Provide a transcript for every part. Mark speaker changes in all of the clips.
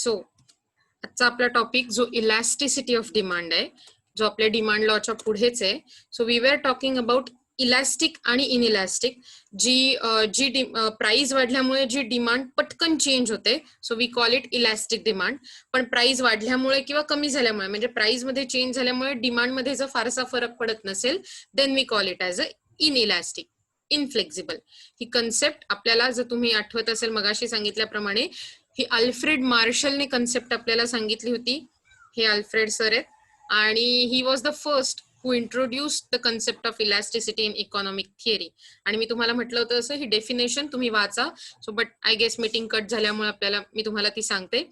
Speaker 1: So आजचा आपला topic जो इलॅस्टिसिटी ऑफ डिमांड आहे, जो आपल्या डिमांड लॉच्या पुढेच आहे. So we were talking about elastic आणि इनइलॅस्टिक. जी प्राइस वाढल्यामुळे जी डिमांड पटकन चेंज होते, so we call it elastic demand. पण प्राइस वाढल्यामुळे किंवा कमी झाल्यामुळे, म्हणजे प्राइस मध्ये चेंज झाल्यामुळे डिमांड मध्ये जर फारसा फरक पडत नसेल, then we call it as a inelastic, inflexible. ही कन्सेप्ट आपल्याला, जर तुम्ही आठवत असेल मगाशी सांगितल्याप्रमाणे, ही अल्फ्रेड मार्शलने कन्सेप्ट आपल्याला सांगितली होती. हे अल्फ्रेड सर आहेत आणि he was the first who introduce the concept of elasticity in economic theory. आणि मी तुम्हाला म्हटलं होतं असं, ही डेफिनेशन तुम्ही वाचा. So but I guess meeting cut झाल्यामुळे मी तुम्हाला ती सांगते.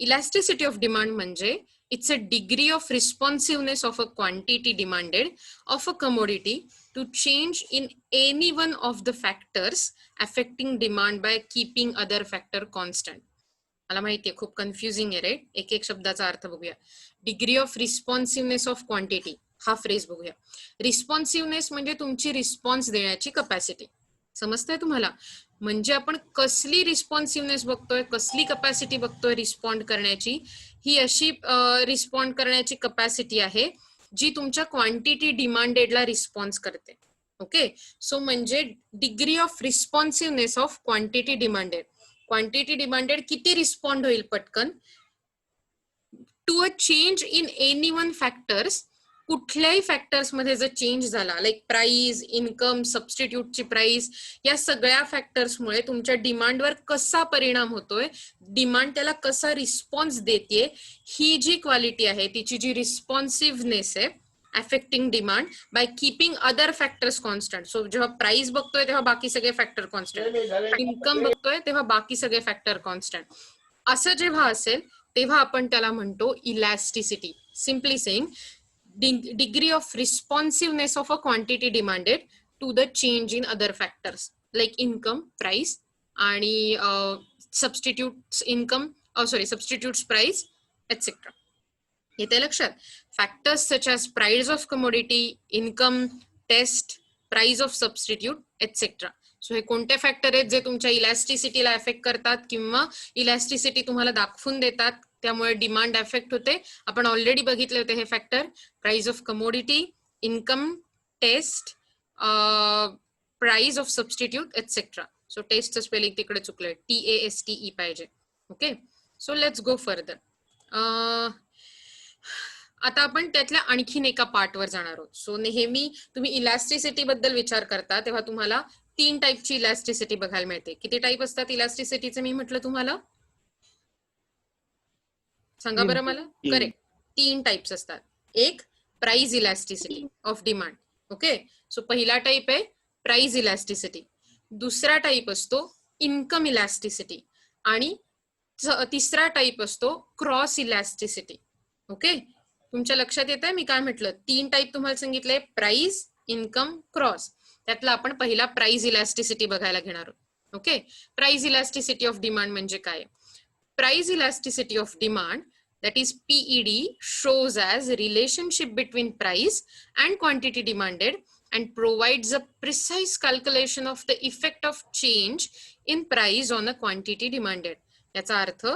Speaker 1: इलॅस्टिसिटी ऑफ डिमांड म्हणजे it's a degree of responsiveness of a quantity demanded of a commodity to change in any one of the factors affecting demand by keeping other factor constant. मला माहितीये खूप confusing आहे रे, एक एक शब्दाचा अर्थ बघूया. Degree of responsiveness of quantity, हा फ्रेज बघूया. रिस्पॉन्सिव्हनेस म्हणजे तुमची रिस्पॉन्स देण्याची कपॅसिटी. समजतंय तुम्हाला? म्हणजे आपण कसली रिस्पॉन्सिव्हनेस बघतोय, कसली कपॅसिटी बघतोय रिस्पॉन्ड करण्याची. ही अशी रिस्पॉन्ड करण्याची कपॅसिटी आहे जी तुमच्या क्वांटिटी डिमांडेडला रिस्पॉन्स करते. ओके, सो म्हणजे degree of responsiveness of quantity demanded. Quantity demanded किती रिस्पॉन्ड होईल पटकन to a change in any one factors. कुठल्याही फॅक्टर्स मध्ये जर चेंज झाला, लाईक प्राइस, इन्कम, सबस्टिट्यूटची प्राइस, या सगळ्या फॅक्टर्समुळे तुमच्या डिमांडवर कसा परिणाम होतोय, डिमांड त्याला कसा रिस्पॉन्स देते, ही जी क्वालिटी आहे, तिची जी रिस्पॉन्सिव्हनेस आहे affecting demand by keeping other factors constant. So जेव्हा प्राइस बघतोय तेव्हा बाकी सगळे फॅक्टर कॉन्स्टंट, इन्कम बघतोय तेव्हा बाकी सगळे फॅक्टर कॉन्स्टंट. असं जेव्हा असेल तेव्हा आपण त्याला म्हणतो elasticity. Simply saying, degree of responsiveness of a quantity demanded to the change in other factors like income, price आणि substitutes income, substitutes price, etc. येते लक्षात? Factors such as price of commodity, income, test, price of substitute, etc. So हे कोणते factor आहेत जे तुमच्या इलॅस्टिसिटीला affect करतात किंवा इलॅस्टिसिटी तुम्हाला दाखवून देतात, त्यामुळे डिमांड अफेक्ट होते. आपण ऑलरेडी बघितले होते हे factor: price of commodity, income, taste, price of substitute, etcetera. So टेस्टचं स्पेलिंग तिकडे चुकलंय, TASTE पाहिजे. Okay, so let's go further. आता आपण त्यातल्या आणखीन एका पार्टवर जाणार आहोत. सो नेहमी तुम्ही इलॅस्टिसिटी बद्दल विचार करता तेव्हा तुम्हाला 3 टाईपची इलॅस्टिसिटी बघायला मिळते. किती टाईप असतात इलॅस्टिसिटीचे मी म्हटलं तुम्हाला? सांगा बरं मला. करेक्ट, 3 टाइप्स असतात. एक, price elasticity of demand. Okay, so पहिला टाइप आहे प्राइस इलॅस्टिसिटी. दुसरा टाइप असतो इन्कम इलॅस्टिसिटी आणि तिसरा टाइप असतो क्रॉस इलॅस्टिसिटी. ओके, तुमच्या लक्षात येत आहे मी काय म्हटलं? 3 टाइप तुम्हाला सांगितले: प्राइस, इन्कम, क्रॉस. त्यातला आपण पहिला प्राइस इलॅस्टिसिटी बघायला घेणार आहोत. Okay, price elasticity of demand म्हणजे काय? Price elasticity of demand, that is PED, shows as relationship between price and quantity demanded and provides a precise calculation of the effect of change in price on a quantity demanded. याचा अर्थ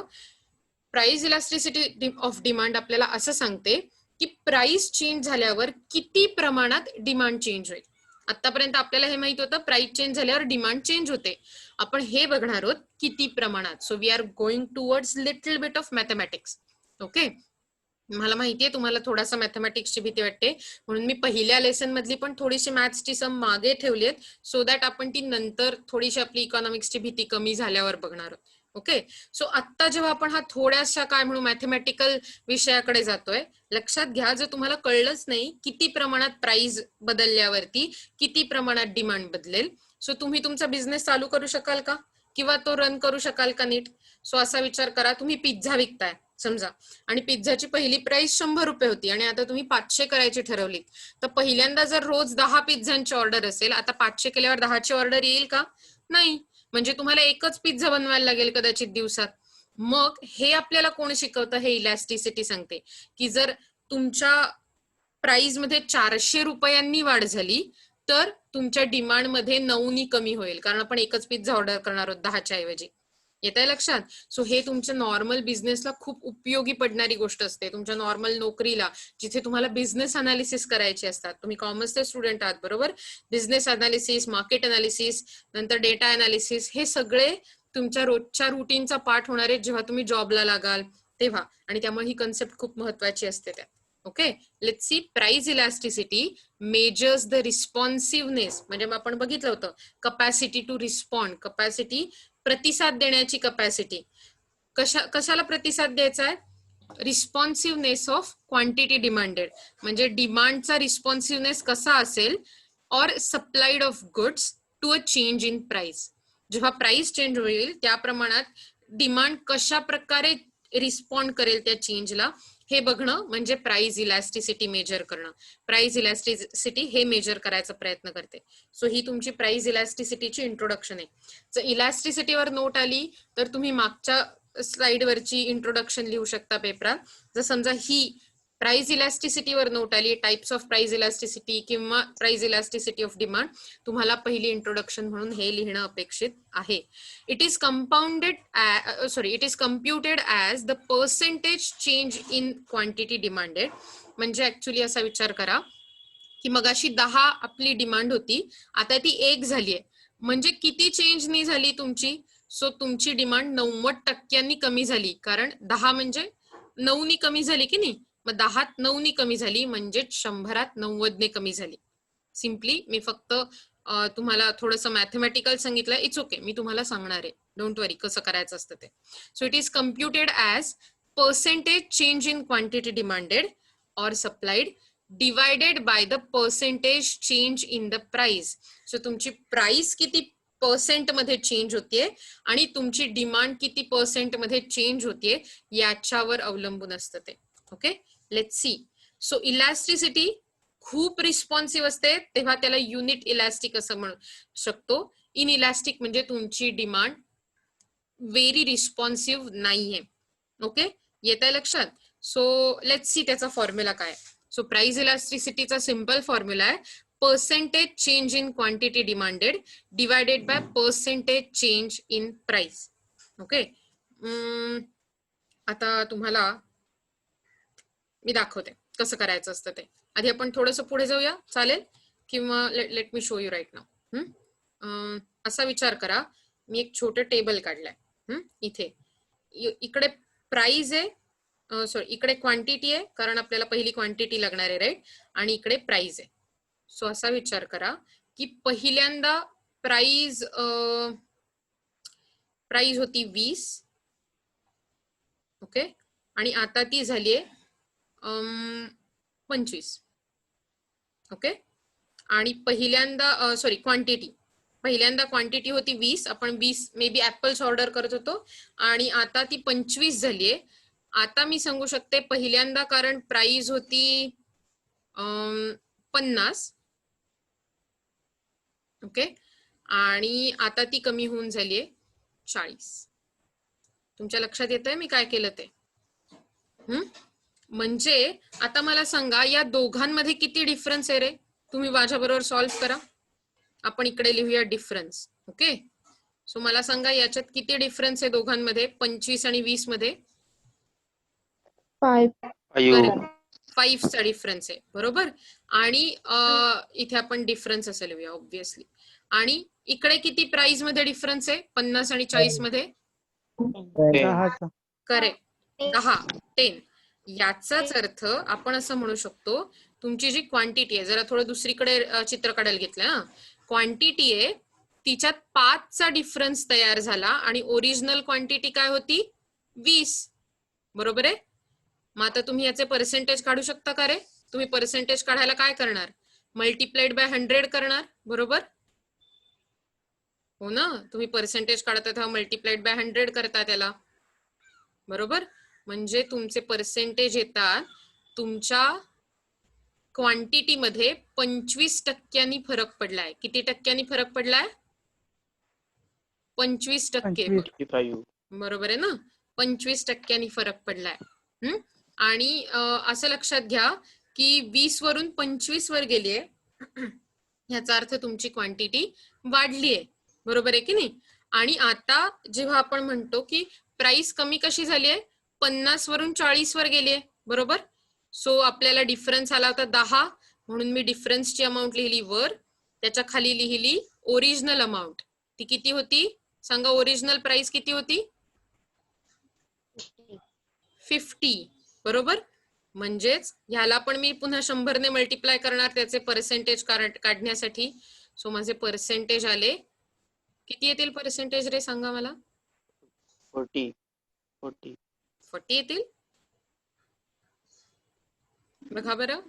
Speaker 1: price elasticity of demand आपल्याला असं सांगते की price change झाल्यावर किती प्रमाणात demand change होईल. आतापर्यंत आपल्याला हे माहित होतं प्राइस चेंज झाल्यावर डिमांड चेंज होते. आपण हे बघणार आहोत किती प्रमाणात. So we are going towards little bit of mathematics. Okay, मला माहितीये तुम्हाला थोडासा मॅथमॅटिक्सची भीती वाटते, म्हणून मी पहिल्या लेसन मधली पण थोडीशी मॅथ्सची सम मागे ठेवली, सो दॅट आपण ती नंतर थोडीशी आपली इकॉनॉमिक्सची भीती कमी झाल्यावर बघणार आहोत. ओके, सो आता जेव्हा आपण हा थोड्याशा काय म्हणू मॅथमॅटिकल विषयाकडे जातोय, लक्षात घ्या जर तुम्हाला कळलंच नाही किती प्रमाणात प्राइस बदलल्यावरती किती प्रमाणात डिमांड बदलेल, सो तुम्ही तुमचा बिझनेस चालू करू शकाल का किंवा तो रन करू शकाल का नीट? सो असा विचार करा, तुम्ही पिझ्झा विकताय समजा आणि पिझ्झाची पहिली प्राइस 100 रुपये होती आणि आता तुम्ही 500 करायची ठरवली, तर पहिल्यांदा जर रोज 10 पिझ्झांची ऑर्डर असेल, आता 500 केल्यावर 10ची ऑर्डर येईल का? नाही. म्हणजे तुम्हाला एकच पिझ्झा बनवायला लागेल कदाचित दिवसात. मग हे आपल्याला कोण शिकवतं? हे इलॅस्टिसिटी सांगते की जर तुमच्या प्राइस मध्ये 400 रुपयांनी वाढ झाली तर तुमच्या डिमांड मध्ये 9नी कमी होईल, कारण आपण एकच पिझ्झा ऑर्डर करणार आहोत 10च्या ऐवजी. येत आहे लक्षात? सो हे तुमच्या नॉर्मल बिझनेसला खूप उपयोगी पडणारी गोष्ट असते. तुमच्या नॉर्मल नोकरीला जिथे तुम्हाला बिझनेस अनालिसिस करायचे असतात. तुम्ही कॉमर्सचे स्टुडंट आहात बरोबर. बिझनेस अनालिसिस, मार्केट अनालिसिस, नंतर डेटा अनालिसिस, हे सगळे तुमच्या रोजच्या रुटीनचा पार्ट होणार आहे जेव्हा तुम्ही जॉबला लागाल तेव्हा. आणि त्यामुळे ही कन्सेप्ट खूप महत्वाची असते त्यात. Okay, let's see. Price elasticity measures the responsiveness, म्हणजे आपण बघितलं होतं कपॅसिटी टू रिस्पॉन्ड, कपॅसिटी प्रतिसाद देण्याची कपॅसिटी. कशाला प्रतिसाद द्यायचा आहे? रिस्पॉन्सिव्हनेस ऑफ क्वांटिटी डिमांडेड, म्हणजे डिमांडचा रिस्पॉन्सिव्हनेस कसा असेल or supplied of goods to a change in price. जेव्हा प्राइस चेंज होईल त्या प्रमाणात डिमांड कशा प्रकारे रिस्पॉन्ड करेल त्या चेंजला हे बघणं म्हणजे प्राइस इलास्टिसिटी मेजर करणं. प्राइस इलास्टिसिटी हे मेजर करायचा प्रयत्न करते. सो ही तुमची प्राइस इलास्टिसिटीची इंट्रोडक्शन आहे. जर इलास्टिसिटीवर नोट आली तर तुम्ही मागच्या स्लाइडवरची इंट्रोडक्शन लिहू शकता पेपरात. जर समजा ही प्राइस इलास्टिसिटीवर नोट आली, टाइप्स ऑफ प्राइस इलास्टिसिटी किंवा प्राइस इलास्टिसिटी ऑफ डिमांड, तुम्हाला पहिली इंट्रोडक्शन म्हणून हे लिहिणं अपेक्षित आहे. It is it is computed as the percentage change in quantity demanded. म्हणजे ऍक्च्युली असा विचार करा की मगाशी 10 आपली डिमांड होती, आता ती 1 झाली आहे, म्हणजे किती चेंज नाही झाली तुमची? सो तुमची डिमांड 90% कमी झाली, कारण 10 म्हणजे 9 कमी झाली की नाही, मग 10त 9 कमी झाली म्हणजे 100त 90 कमी झाली. सिम्पली मी फक्त तुम्हाला थोडंसं मॅथमॅटिकल सांगितलं. इट्स ओके, मी तुम्हाला सांगणार आहे, डोंट वरी कसं करायचं असतं ते. So it is computed as percentage change in quantity demanded और supplied divided by the percentage change in the price. So तुमची प्राइस किती पर्सेंट मध्ये चेंज होतीये आणि तुमची डिमांड किती पर्सेंट मध्ये चेंज होतीये याच्यावर अवलंबून असतं ते. Okay, let's C. So elasticity खूप रिस्पॉन्सिव्ह असते तेव्हा त्याला युनिट इलास्टिक असं म्हणू शकतो. इन इलास्टिक म्हणजे तुमची डिमांड व्हेरी रिस्पॉन्सिव्ह नाहीये. ओके, येत आहे लक्षात? सो लेट्स सी त्याचा फॉर्म्युला काय. सो प्राइस इलास्टिसिटीचा सिंपल फॉर्म्युला आहे percentage change in quantity demanded divided by percentage change in price. Okay, आता तुम्हाला मी दाखवते कसं करायचं असतं ते. आधी आपण थोडंसं पुढे जाऊया, चालेल? किंवा let me show you right now. असा विचार करा, मी एक छोटं टेबल काढलंय. इथे इकडे प्राइस आहे, सॉरी इकडे क्वांटिटी आहे, कारण आपल्याला पहिली क्वांटिटी लागणार आहे राईट, आणि इकडे प्राइस आहे. सो असा विचार करा की पहिल्यांदा प्राइस होती 20. ओके, आणि आता ती झालीये 25. ओके, आणि पहिल्यांदा सॉरी क्वांटिटी पहिल्यांदा क्वांटिटी होती 20, आपण 20 मे बी ऍपल्स ऑर्डर करत होतो, आणि आता ती 25 झालीये. आता मी सांगू शकते पहिल्यांदा कारण प्राइस होती 50. ओके, आणि आता ती कमी होऊन झालीये 40. तुमच्या लक्षात येतंय मी काय केलं ते? म्हणजे आता मला सांगा या दोघांमध्ये किती डिफरन्स आहे रे? तुम्ही माझ्याबरोबर सॉल्व्ह करा. आपण इकडे लिहूया डिफरन्स. ओके, सो मला सांगा याच्यात किती डिफरन्स आहे दोघांमध्ये, 25 आणि 20 मध्ये? 5 चा डिफरन्स आहे बरोबर. आणि इथे आपण डिफरन्स असं लिहूया ऑब्विसली. आणि इकडे किती प्राइस मध्ये डिफरन्स आहे 50 आणि 40 मध्ये? करेक्ट, 10. याचाच अर्थ आपण असं म्हणू शकतो तुमची जी क्वांटिटी आहे, जरा थोडं दुसरीकडे चित्र काढायला घेतलं ना, क्वांटिटी आहे तिच्यात 5 चा डिफरन्स तयार झाला आणि ओरिजिनल क्वांटिटी काय होती 20. बरोबर आहे. मग आता तुम्ही याचे पर्सेंटेज काढू शकता का रे? तुम्ही पर्सेंटेज काढायला काय करणार? मल्टिप्लाइड बाय 100 करणार बरोबर. हो ना, तुम्ही पर्सेंटेज काढता तेव्हा मल्टिप्लाइड बाय 100 करता त्याला बरोबर. म्हणजे तुमचे पर्सेंटेज येतात तुमच्या क्वांटिटी मध्ये 25% फरक पडलाय. किती टक्क्यांनी फरक पडलाय? 25%. बरोबर आहे ना, 25% फरक पडलाय. आणि असं लक्षात घ्या की 20 वरून 25 वर गेलीये, याचा अर्थ तुमची क्वांटिटी वाढलीये. बरोबर आहे की नाही? आणि आता जेव्हा आपण म्हणतो की प्राइस कमी कशी झाली आहे, 50 वरून 40 वर गेली आहे, बरोबर. सो आपल्याला डिफरन्स आला होता 10, म्हणून मी डिफरन्सची अमाऊंट लिहिली वर, त्याच्या खाली लिहिली ओरिजिनल अमाऊंट. ती किती होती सांगा, ओरिजिनल प्राइस किती होती? 50, बरोबर. म्हणजेच ह्याला पण मी पुन्हा 100 ने मल्टिप्लाय करणार त्याचे पर्सेंटेज काढण्यासाठी. सो माझे पर्सेंटेज आले, किती येतील पर्सेंटेज रे सांगा मला?
Speaker 2: 40
Speaker 1: येतील, बघा बरं.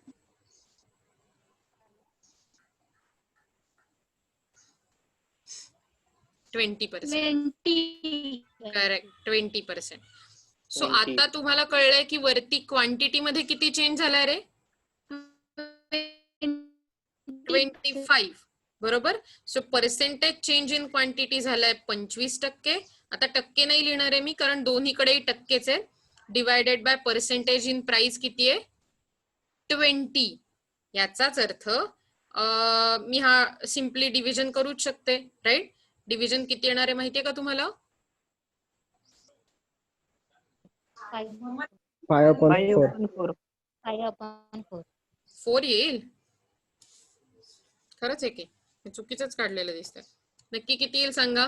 Speaker 1: 20%. करेक्ट, 20%. सो आता तुम्हाला कळलंय की वरती क्वांटिटी मध्ये किती चेंज झालाय रे? 25, बरोबर. So percentage change in quantity झालाय 25%. आता टक्के नाही लिहिणार आहे मी, कारण दोन्हीकडेही टक्केच आहे. Divided by percentage in price किती आहे? 20. याचाच अर्थ मी हा सिम्पली डिव्हिजन करूच शकते, राईट. डिव्हिजन किती येणार आहे माहितीये का तुम्हाला?
Speaker 3: 5/4
Speaker 1: येईल. खरंच आहे की चुकीचंच काढलेलं दिसतंय. नक्की किती येईल सांगा?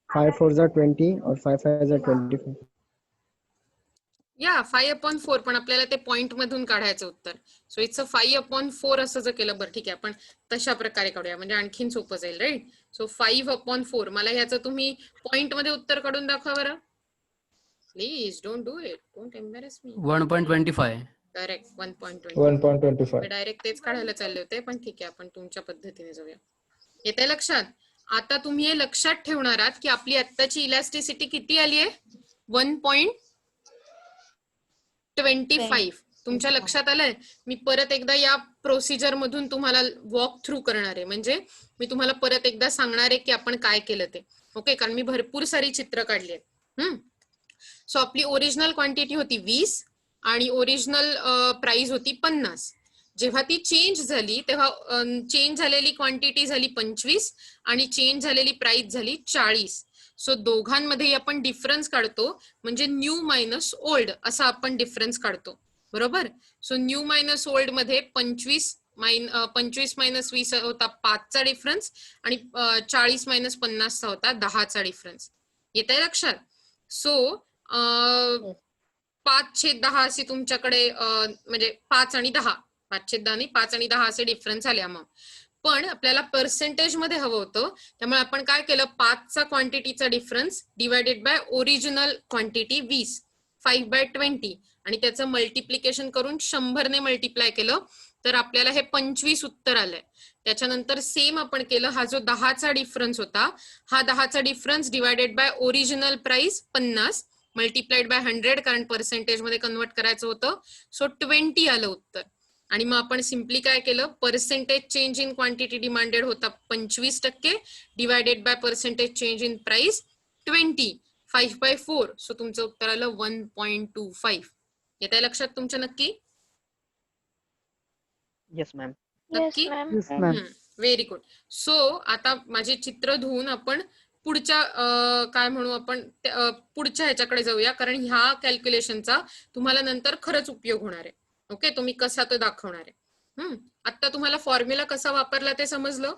Speaker 3: 5/4 20 और 5/5 25.
Speaker 1: या 5/4, पण आपल्याला ते पॉइंट मधून काढायचं उत्तर. सो इट्स अ 5/4 असं जर केलं, बरं ठीक आहे, आपण तशा प्रकारे काढूया म्हणजे आणखीन सोपं जाईल, राईट. सो 5/4. मला ह्याचं तुम्ही पॉइंट मध्ये उत्तर काढून दाखवा बरं, please. Don't do it, don't embarrass me.
Speaker 4: 1.25.
Speaker 1: Correct, 1.25.
Speaker 3: 1.25.
Speaker 1: Direct तेच काढायला चालले होते, पण ठीक आहे, आपण तुमच्या पद्धतीने जाऊया. येते लक्षात? आता तुम्ही हे लक्षात ठेवणार आहात की आपली आत्ताची इलॅस्टिसिटी किती आली आहे? 1.25. तुमच्या लक्षात आलंय? मी परत एकदा या प्रोसिजर मधून तुम्हाला वॉक थ्रू करणार आहे, म्हणजे मी तुम्हाला परत एकदा सांगणार आहे की आपण काय केलं ते. ओके, कारण मी भरपूर सारी चित्र काढली आहेत. सो आपली ओरिजिनल क्वांटिटी होती 20 आणि ओरिजिनल प्राइस होती 50. जेव्हा ती चेंज झाली तेव्हा चेंज झालेली क्वांटिटी झाली 25 आणि चेंज झालेली प्राइस झाली 40. सो दोघांमध्ये आपण डिफरन्स काढतो, म्हणजे न्यू मायनस ओल्ड असा आपण डिफरन्स काढतो, बरोबर. सो न्यू मायनस ओल्ड मध्ये 25 मायनस 20 होता 5चा डिफरन्स, आणि 40 मायनस 50 होता 10चा डिफरन्स. येत आहे लक्षात? सो 5/10 असे तुमच्याकडे म्हणजे 5 आणि 10, 5/10 नाही, 5 आणि 10 असे डिफरन्स आले अमाऊंट. पण आपल्याला पर्सेंटेज मध्ये हवं होतं, त्यामुळे आपण काय केलं, 5चा क्वांटिटीचा difference divided by original quantity 20, 5/20, आणि त्याचं मल्टिप्लिकेशन करून 100 ने मल्टिप्लाय केलं, तर आपल्याला हे 25 उत्तर आलंय. त्याच्यानंतर सेम आपण केलं, हा जो 10चा डिफरन्स होता, हा 10चा difference divided by original price 50 multiplied by 100, कारण पर्सेंटेज मध्ये कन्वर्ट करायचं होतं. सो 20 आलं उत्तर. आणि मग आपण सिम्पली काय केलं, percentage change in quantity demanded होता 25%, divided by percentage change in price 20, 5/4. So तुमचं उत्तर आलं 1.25. येत आहे लक्षात तुमच्या नक्की?
Speaker 2: Yes ma'am.
Speaker 1: नक्की? Very good. सो आता माझे चित्र धुवून आपण पुढच्या काय म्हणू आपण पुढच्या ह्याच्याकडे जाऊया, कारण ह्या कॅल्क्युलेशनचा तुम्हाला नंतर खरंच उपयोग होणार आहे. ओके, तुम्ही कसा तो दाखवणार आहे. आता तुम्हाला फॉर्म्युला कसा वापरला ते समजलं,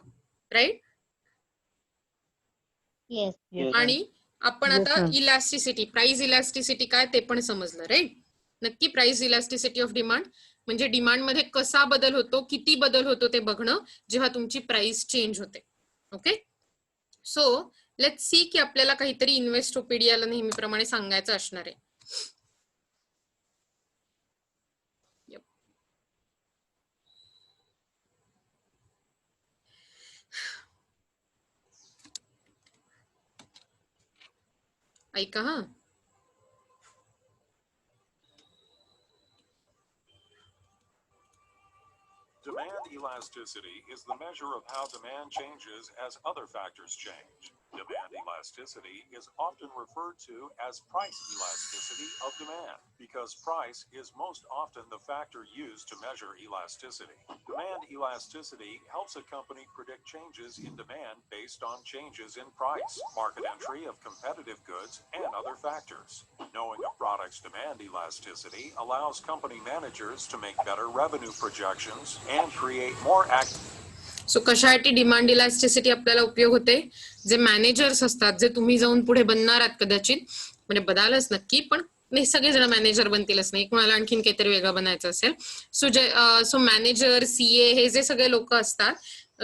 Speaker 1: राईट? आणि आपण आता इलॅस्टिसिटी, प्राइस इलॅस्टिसिटी काय ते पण समजलं, राईट? नक्की. प्राइस इलॅस्टिसिटी ऑफ डिमांड म्हणजे डिमांड मध्ये कसा बदल होतो, किती बदल होतो ते बघणं जेव्हा तुमची प्राइस चेंज होते. ओके, सो लेट्स सी की आपल्याला काहीतरी इन्व्हेस्टोपीडियाला नेहमीप्रमाणे सांगायचं असणार आहे. ऐका हा.
Speaker 5: Demand elasticity is the measure of how demand changes as other factors change.
Speaker 2: Demand elasticity is often referred to as price elasticity of demand because price is most often the factor used to measure elasticity. Demand elasticity helps a company predict changes in demand based on changes in price, market entry of competitive goods, and other factors. Knowing a product's demand elasticity allows company managers to make better revenue projections and create more
Speaker 1: so कशासाठी demand elasticity आपल्याला उपयोग होते? जे managers असतात, जे तुम्ही जाऊन पुढे बनणार आहात कदाचित, म्हणजे बनालच नक्की, पण नाही सगळेजण मॅनेजर बनतीलच नाही, कोणाला आणखीन काहीतरी वेगळं बनायचं असेल. सो मॅनेजर, सीए हे जे सगळे लोक असतात,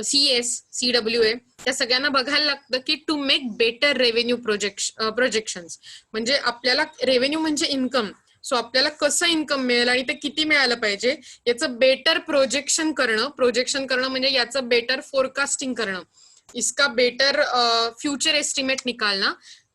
Speaker 1: CS, CWA, त्या सगळ्यांना बघायला लागतं की to make better revenue projections, म्हणजे आपल्याला रेव्हेन्यू म्हणजे इन्कम, सो आपल्याला कसं इन्कम मिळेल आणि ते किती मिळालं पाहिजे याचं बेटर प्रोजेक्शन करणं म्हणजे याचं बेटर फोरकास्टिंग करणं, इसका बेटर फ्यूचर एस्टिमेट निकालना,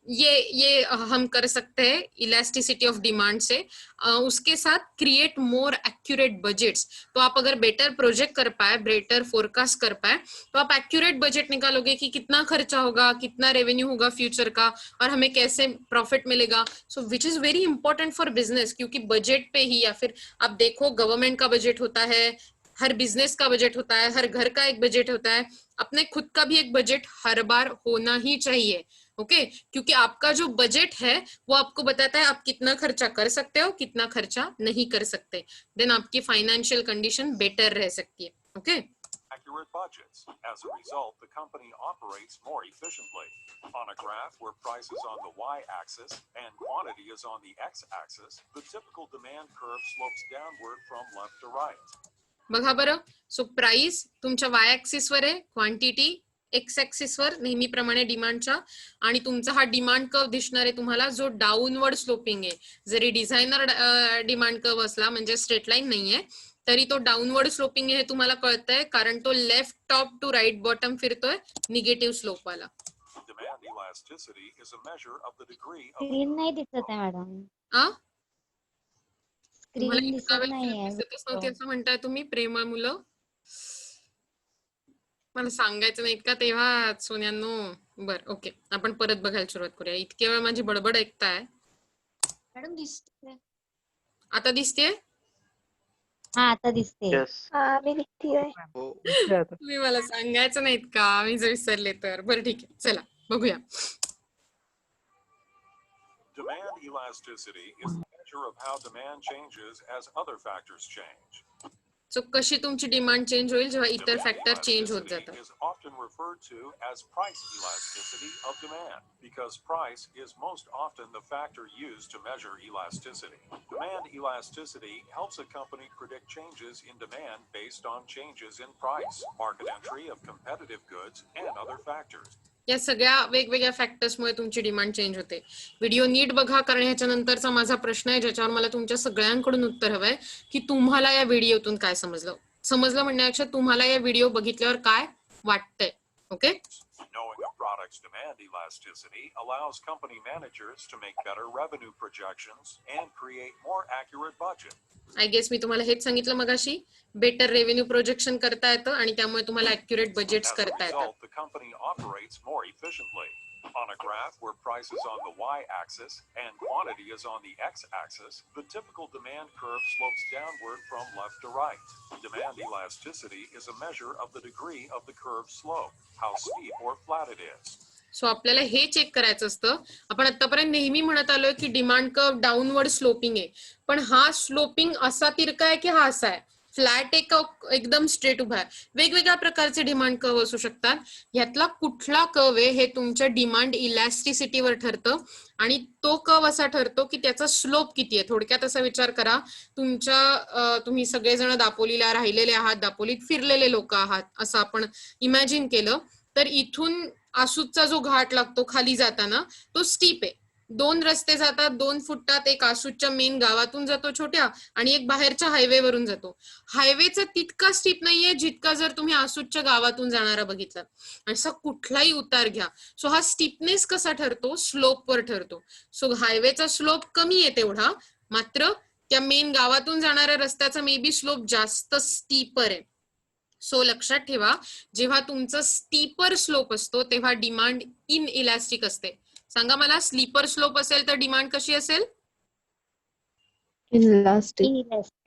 Speaker 1: ये हम कर सकते हैं इलास्टिसिटी ऑफ डिमांड से. उसके साथ क्रिएट मोर एक्यूरेट बजट्स. तो आप अगर बेटर प्रोजेक्ट कर पाए, बेटर फोरकास्ट कर पाए, तो आप एक्यूरेट बजट निकालोगे कि कितना खर्चा होगा, कितना रेवेन्यू होगा फ्यूचर का, और हमें कैसे प्रॉफिट मिलेगा. So which is very important for business, क्योंकि बजट पे ही, या फिर आप देखो गवर्नमेंट का बजट होता है, हर बिजनेस का बजट होता है, हर घर का एक बजट होता है, अपने खुद का भी एक बजट हर बार होना ही चाहिए. ओके क्योंकि आपका जो बजट है वो आपको बताता है आप कितना खर्चा कर सकते हो, कितना खर्चा नहीं कर सकते, देन आपकी फाइनेंशियल कंडीशन बेटर रह सकती है. Okay
Speaker 2: accurate budgets. As a result, the company operates more efficiently. On a graph where price is on the y-axis and quantity is on the x-axis, the typical demand curve slopes downward from left to right.
Speaker 1: बघा बरं, so price तुमच्या Y axis वर आहे, quantity x axis वर नेहमीप्रमाणे डिमांडच्या, आणि तुमचा हा डिमांड कर्व दिसणार आहे तुम्हाला जो डाऊनवर्ड स्लोपिंग आहे. जरी डिझायनर डिमांड कर्व असला, म्हणजे स्ट्रेट लाईन नाहीये, तरी तो डाऊनवर्ड स्लोपिंग आहे हे तुम्हाला कळतंय, कारण तो left top to right bottom फिरतोय निगेटिव्ह स्लोप वाला.
Speaker 2: Demand elasticity is a measure of the degree of
Speaker 4: screen नाही दिसत आहे मॅडम,
Speaker 1: तुम्हाला
Speaker 4: स्क्रीन
Speaker 1: इतका
Speaker 4: दिसत
Speaker 1: वेळ
Speaker 4: नाहीये.
Speaker 1: दिसतच नव्हती असं म्हणताय तुम्ही, प्रेमळ मुलं. मला सांगायचं नाहीत का तेव्हा सोन्यांनो. बर ओके, आपण परत बघायला सुरुवात करूया. इतके वेळ माझी बडबड ऐकताय.
Speaker 4: मॅडम दिसते,
Speaker 1: आता दिसतेय?
Speaker 4: हा आता दिसते.
Speaker 1: तुम्ही मला सांगायचं नाहीत का, मी जर विसरले तर. बरं ठीक आहे, चला बघूया.
Speaker 2: Demand elasticity is the measure of how demand changes as other factors change.
Speaker 1: So कशी तुमची डिमांड चेंज होईल जेव्हा इतर
Speaker 2: Demand
Speaker 1: फॅक्टर चेंज होत
Speaker 2: elasticity
Speaker 1: जातात.
Speaker 2: is often referred to as price elasticity of demand because price is most often the factor used to measure elasticity. Demand elasticity helps a company predict changes in demand based on changes in price, market entry of competitive goods, and other factors.
Speaker 1: या सगळ्या वेगवेगळ्या फॅक्टर्समुळे तुमची demand change होते. Video नीट बघा, कारण ह्याच्या नंतरचा माझा प्रश्न आहे ज्याच्यावर मला तुमच्या सगळ्यांकडून उत्तर हवंय की तुम्हाला या व्हिडिओतून काय समजलं म्हणण्यापेक्षा तुम्हाला या व्हिडिओ बघितल्यावर काय वाटतंय. Okay
Speaker 2: Knowing a product's demand elasticity allows company managers to make better revenue projections and create more accurate budget.
Speaker 1: I guess मी तुम्हाला हेच सांगितलं मगाशी, बेटर रेव्हेन्यू प्रोजेक्शन करता येतं आणि त्यामुळे तुम्हाला ऍक्युरेट बजेट्स
Speaker 2: As a
Speaker 1: करता येतात.
Speaker 2: result, the company operates more efficiently. On a graph where price is on the y-axis and quantity is on the x-axis, the typical demand curve slopes downward from left to right. Demand elasticity is a measure of the degree of the curve's slope, how steep or flat it is.
Speaker 1: So आपल्याला हे check करायचं असतं. आपण आतापर्यंत नेहमी म्हणत आलोय की डिमांड कर्व डाऊनवर्ड स्लोपिंग आहे, पण हा स्लोपिंग असा तिरका आहे की हा असा आहे, फ्लॅट आहे का एकदम स्ट्रेट उभा आहे. वेगवेगळ्या प्रकारचे डिमांड कर्व असू शकतात. ह्यातला कुठला कर्व आहे हे तुमच्या डिमांड इलॅस्टिसिटीवर ठरतं, आणि तो कर्व असा ठरतो की त्याचा स्लोप किती आहे. थोडक्यात असा विचार करा, तुम्ही सगळेजण दापोलीला राहिलेले आहात, दापोलीत फिरलेले लोक आहात असं आपण इमॅजिन केलं, तर इथून आसूतचा जो घाट लागतो खाली जाताना तो स्टीप आहे. 2 रस्ते जातात, 2 फुटतात. एक आसूतच्या मेन गावातून जातो छोट्या, आणि एक बाहेरच्या हायवे वरून जातो. हायवेचा तितका स्टीप नाहीये जितका जर तुम्ही आसूतच्या गावातून जाणारा बघितला. असा कुठलाही उतार घ्या, सो हा स्टीपनेस कसा ठरतो, स्लोपवर ठरतो. सो हायवेचा स्लोप कमी आहे तेवढा, मात्र त्या मेन गावातून जाणाऱ्या रस्त्याचा मे बी स्लोप जास्त स्टीपर आहे. सो लक्षात ठेवा, जेव्हा तुमचं स्टीपर स्लोप असतो तेव्हा डिमांड इन इलास्टिक असते. सांगा मला, स्लीपर स्लोप असेल तर डिमांड कशी असेल?
Speaker 5: Inelastic.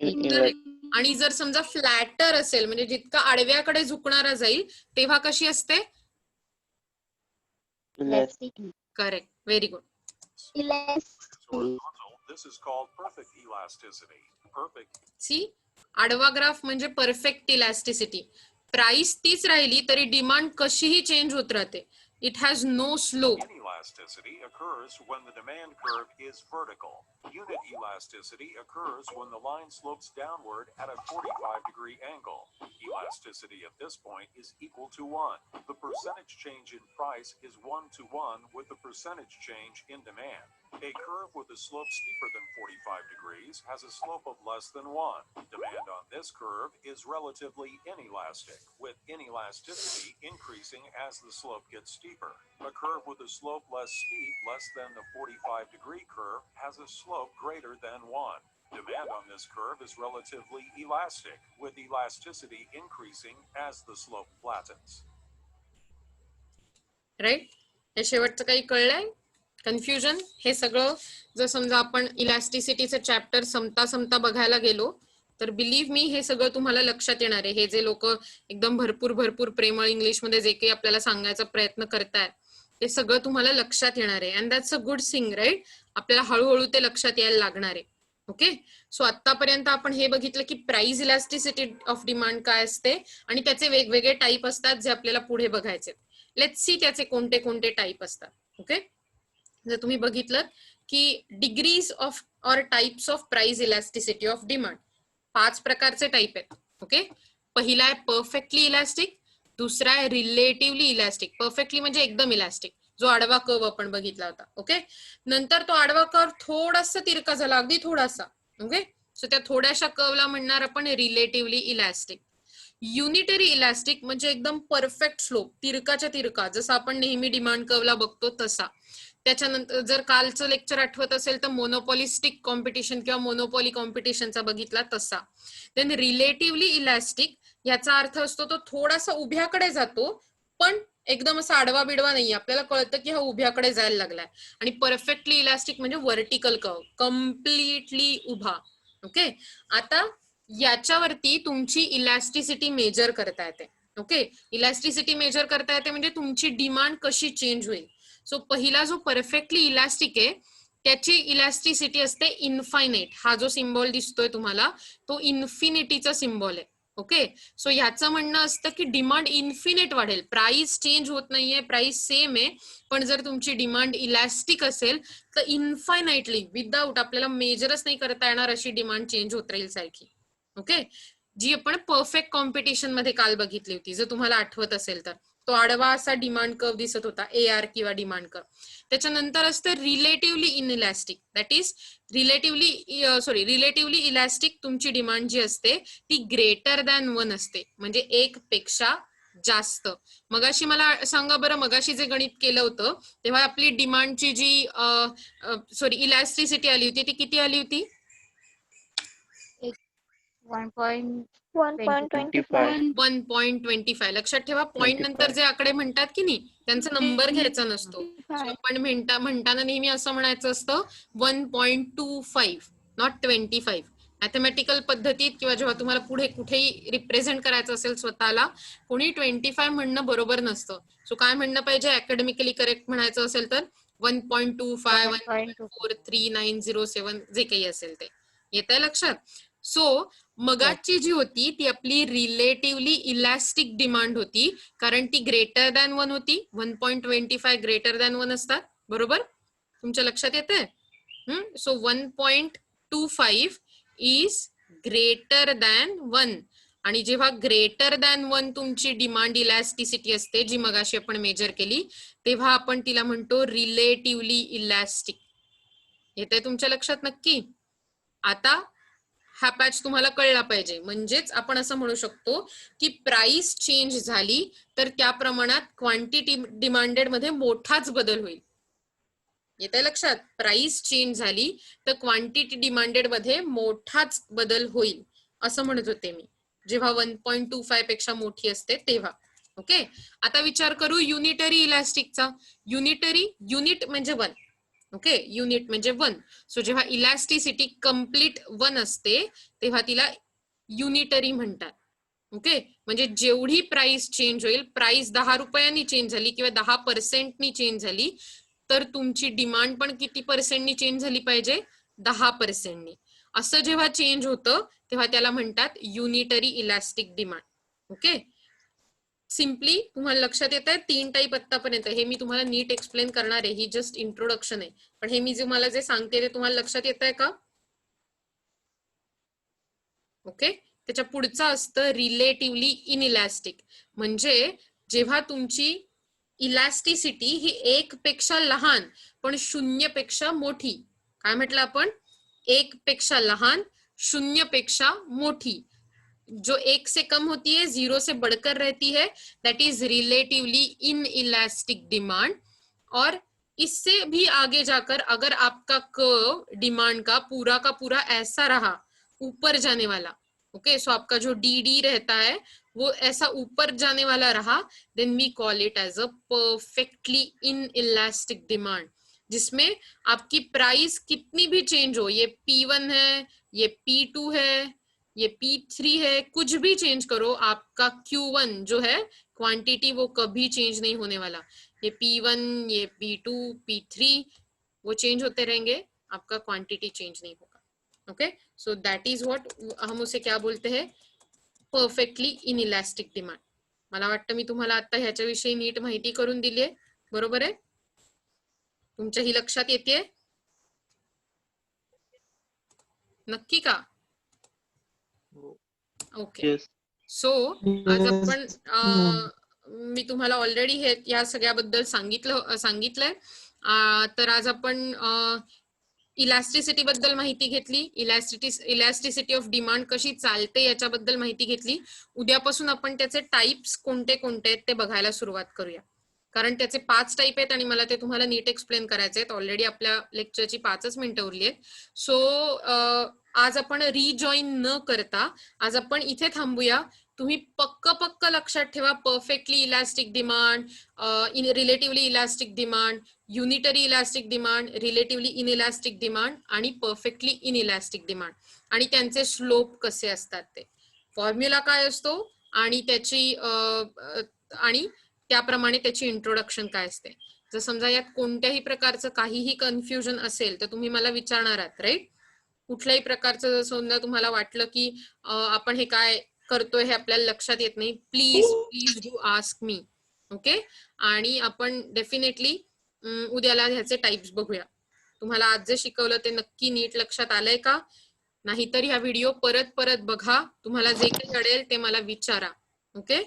Speaker 4: Inelastic.
Speaker 1: आणि जर समजा फ्लॅटर असेल म्हणजे जितका आडव्याकडे झुकणारा जाईल तेव्हा कशी असते?
Speaker 4: Elastic.
Speaker 1: Correct, very good.
Speaker 2: Horizontal, this is called perfect elasticity. Perfect
Speaker 1: see, आडवा ग्राफ म्हणजे परफेक्ट इलास्टिसिटी. प्राइस तीच राहिली तरी डिमांड कशीही चेंज होत राहते. It has no slope.
Speaker 2: inelasticity occurs when the demand curve is vertical. Unit elasticity occurs when the line slopes downward at a 45-degree angle. Elasticity at this point is equal to 1. The percentage change in price is 1-to-1 with the percentage change in demand. A curve with a slope steeper than 45 degrees has a slope of less than 1. Demand on this curve is relatively inelastic, with inelasticity increasing as the slope gets steeper. A curve with a slope less steep, less than the 45-degree curve, has a slope greater than 1. Demand on this curve is relatively elastic, with elasticity increasing as the slope flattens.
Speaker 1: Right? हे शेवटचं काही कळलंय? Confusion? हे सगळं जर समजा आपण इलास्टिसिटीचं chapter समता बघायला गेलो तर बिलीव्ह मी हे सगळं तुम्हाला लक्षात येणार आहे. हे जे लोक एकदम भरपूर प्रेमळ इंग्लिशमध्ये जे काही आपल्याला सांगायचा प्रयत्न करतायत ते सगळं तुम्हाला लक्षात येणार आहे. And that's a good thing, right? आपल्याला हळूहळू ते लक्षात यायला लागणार आहे. ओके, सो आतापर्यंत आपण हे बघितलं की प्राइस इलास्टिसिटी ऑफ डिमांड काय असते आणि त्याचे वेगवेगळे टाईप असतात जे आपल्याला पुढे बघायचे. लेट्स सी त्याचे कोणते कोणते टाईप असतात. ओके, जर तुम्ही बघितलं की degrees of or types of price elasticity of demand, 5 प्रकारचे टाईप आहेत. ओके, पहिला आहे परफेक्टली इलास्टिक, दुसरा आहे रिलेटिव्हली इलास्टिक. परफेक्टली म्हणजे एकदम इलास्टिक, जो आडवा कर्व आपण बघितला होता. ओके, नंतर तो आडवा कर्व थोडासा तिरका झाला, अगदी थोडासा. ओके, सो त्या थोड्याशा कर्वला म्हणणार आपण रिलेटिव्हली इलास्टिक. युनिटरी इलास्टिक म्हणजे एकदम परफेक्ट स्लोप, तिरकाच्या तिरका, जसं आपण नेहमी डिमांड कर्वला बघतो तसा. त्याच्यानंतर जर कालचं लेक्चर आठवत असेल तर मोनोपॉलिस्टिक कॉम्पिटिशन किंवा मोनोपॉली कॉम्पिटिशनचा बघितला तसा. देन रिलेटिव्हली इलास्टिक, याचा अर्थ असतो तो थोडासा उभ्याकडे जातो पण एकदम असा आडवा बिडवा नाही, आपल्याला कळतं की हा उभ्याकडे जायला लागलाय. आणि परफेक्टली इलास्टिक म्हणजे व्हर्टिकल कर्व, कम्प्लिटली उभा. ओके, आता याच्यावरती तुमची इलास्टिसिटी मेजर करता येते. ओके, इलास्टिसिटी मेजर करता येते म्हणजे तुमची डिमांड कशी चेंज होईल. सो पहिला जो परफेक्टली इलास्टिक आहे त्याची इलास्टिसिटी असते इन्फायनाइट. हा जो सिम्बॉल दिसतोय तुम्हाला तो इन्फिनिटीचा सिम्बॉल आहे. ओके, सो ह्याचं म्हणणं असतं की डिमांड इन्फिनिट वाढेल, प्राइस चेंज होत नाहीये, प्राइस सेम आहे, पण जर तुमची डिमांड इलास्टिक असेल तर इन्फायनाइटली विदाउट आपल्याला मेजरच नाही करता येणार अशी डिमांड चेंज होत राहील सारखी. ओके, जी आपण परफेक्ट कॉम्पिटिशन मध्ये काल बघितली होती, जर तुम्हाला आठवत असेल तर. तो आडवा असा डिमांड कर्व दिसत होता, AR किंवा डिमांड कर्व. त्याच्यानंतर असतं relatively inelastic, that is relatively elastic. तुमची डिमांड जी असते ती ग्रेटर दॅन 1 असते, म्हणजे 1 पेक्षा जास्त. मगाशी मला सांगा बरं, मगाशी जे गणित केलं होतं तेव्हा आपली डिमांडची जी इलास्टिसिटी आली होती ती किती आली होती? 1.25. लक्षात ठेवा, पॉइंट नंतर जे आकडे म्हणतात की नाही त्यांचा नंबर घ्यायचा नसतो. आपण म्हणताना नेहमी असं म्हणायचं असतं 1.25, नॉट 25. मॅथमॅटिकल पद्धतीत किंवा जेव्हा तुम्हाला पुढे कुठेही रिप्रेझेंट करायचं असेल स्वतःला, कोणी 25 म्हणणं बरोबर नसतं. सो काय म्हणणं पाहिजे, अकॅडमिकली करेक्ट म्हणायचं असेल तर 1.25, 1.439007 जे काही असेल ते. येतंय लक्षात? सो मगाची जी होती ती आपली रिलेटिव्हली इलास्टिक डिमांड होती, कारण ती ग्रेटर दॅन 1 होती. 1.25 ग्रेटर दॅन 1 असतात, बरोबर? तुमच्या लक्षात येतंय? So 1.25 is greater than 1. आणि जेव्हा ग्रेटर दॅन 1 तुमची डिमांड इलास्टिसिटी असते, जी मगाशी आपण मेजर केली, तेव्हा आपण तिला म्हणतो रिलेटिव्हली इलास्टिक. येतंय तुमच्या लक्षात नक्की? आता हा पॅच तुम्हाला कळला पाहिजे. म्हणजेच आपण असं म्हणू शकतो की प्राइस चेंज झाली तर त्या प्रमाणात क्वांटिटी डिमांडेड मध्ये मोठाच बदल होईल. येतंय लक्षात? प्राइस चेंज झाली तर क्वांटिटी डिमांडेड मध्ये मोठाच बदल होईल असं म्हणत होते मी. जेव्हा 1.25 पेक्षा मोठी असते तेव्हा. ओके, आता विचार करू युनिटरी इलॅस्टिकचा. युनिट म्हणजे 1. ओके, युनिट म्हणजे 1. सो जेव्हा इलॅस्टिसिटी कंप्लीट 1 असते तेव्हा तिला युनिटरी म्हणतात. ओके, म्हणजे जेवढी प्राइस चेंज होईल, प्राइस 10 रुपयांनी चेंज झाली किंवा 10% चेंज झाली, तर तुमची डिमांड पण किती पर्सेंटनी चेंज झाली पाहिजे? 10%. असं जेव्हा चेंज होतं तेव्हा त्याला म्हणतात unitary elastic demand. Okay, simply तुम्हाला लक्षात येत आहे 3 टाईप आतापर्यंत. हे मी तुम्हाला नीट एक्सप्लेन करणार आहे, ही जस्ट इंट्रोडक्शन आहे, पण हे मी तुम्हाला जे सांगते ते तुम्हाला लक्षात येत आहे का? ओके, त्याच्या पुढचं असतं रिलेटिव्हली इनइलॅस्टिक. म्हणजे जेव्हा तुमची इलॅस्टिसिटी ही 1 पेक्षा लहान पण 0 पेक्षा मोठी. काय म्हटलं आपण? 1 पेक्षा लहान, 0 पेक्षा मोठी. जो 1 से कम होती है, 0 से बढ़कर रहती है, that is relatively inelastic demand. और इससे भी आगे जाकर अगर आपका कर्व डिमांड का पूरा ऐसा रहा, ऊपर जाने वाला, ओके, सो आपका जो डी रहता है वो ऐसा ऊपर जाने वाला रहा, then we call it as a perfectly inelastic demand, जिसमें आपकी प्राइस कितनी भी चेंज हो, ये P1 है, ये P2 है, ये P3 है, कुछ भी चेंज करो, आपका Q1 जो है क्वांटिटी वो कभी चेंज नहीं होने वाला. ये P1, ये P2, P3 वो चेंज होते रहेंगे, आपका क्वांटिटी चेंज नहीं होगा. Okay, so that is what हम उसे क्या बोलते हैं? Perfectly inelastic demand. मला वाटतं मी तुम्हाला आता ह्याच्याविषयी नीट माहिती करून दिली आहे. बरोबर आहे? तुमच्याही लक्षात येते? नक्की का? ओके, सो आज आपण मी तुम्हाला ऑलरेडी हे या सगळ्याबद्दल सांगितलंय. तर आज आपण इलॅस्टिसिटी बद्दल माहिती घेतली, इलॅस्टिसिटी ऑफ डिमांड कशी चालते याच्याबद्दल माहिती घेतली. उद्यापासून आपण त्याचे टाइप्स कोणते कोणते आहेत ते बघायला सुरुवात करूया, कारण त्याचे 5 टाईप आहेत आणि मला ते तुम्हाला नीट एक्सप्लेन करायचे आहेत. ऑलरेडी आपल्या लेक्चरची 5च मिनिटं उरली आहेत. सो आज आपण रिजॉईन न करता आज आपण इथे थांबूया. तुम्ही पक्क लक्षात ठेवा, perfectly elastic demand, relatively elastic demand, unitary elastic demand, relatively inelastic demand आणि परफेक्टली इनइलॅस्टिक डिमांड, आणि त्यांचे स्लोप कसे असतात, ते फॉर्म्युला काय असतो आणि त्याची आणि त्याप्रमाणे त्याची इंट्रोडक्शन काय असते. जर समजा यात कोणत्याही प्रकारचं काहीही कन्फ्युजन असेल तर तुम्ही मला विचारणार आहात, राईट? कुठल्याही प्रकारचं जर समजा तुम्हाला वाटलं की आपण हे काय करतोय हे आपल्याला लक्षात येत नाही, please do ask me. Okay, आणि आपण डेफिनेटली उद्याला ह्याचे टाइप्स बघूया. तुम्हाला आज जे शिकवलं ते नक्की नीट लक्षात आलंय का? नाहीतर ह्या व्हिडिओ परत बघा, तुम्हाला जे काही अडेल ते मला विचारा. ओके.